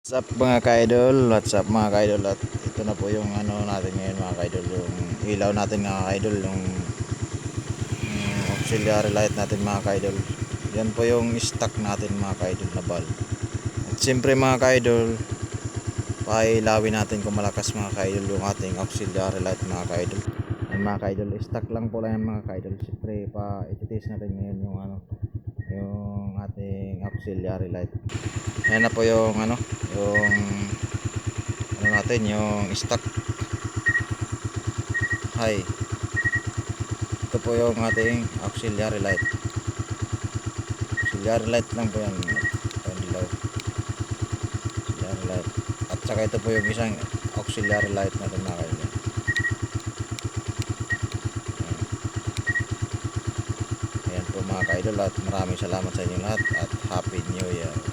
What's up mga ka-idol? What's up mga ka-idol? At ito na po yung ano natin ngayon mga ka-idol, yung ilaw natin mga ka-idol, yung auxiliary light natin mga ka-idol. Yan po yung stock natin mga ka-idol na bulb. At siyempre mga ka-idol, pailawin natin kung malakas mga ka-idol yung ating auxiliary light mga ka-idol. Yan mga ka-idol, stock lang po lang yan mga ka-idol. Siyempre pa iti-test natin ngayon yung ano, yung ating auxiliary light. Ayan na po yung ano, yung natin, yung stock high. Ito po yung ating auxiliary light. Auxiliary light lang po yan. Ito dilaw. Auxiliary light. At saka ito po yung isang auxiliary light natin mga kaibigan. Ayan po mga ka-idol, at maraming salamat sa inyo lahat at Happy New Year.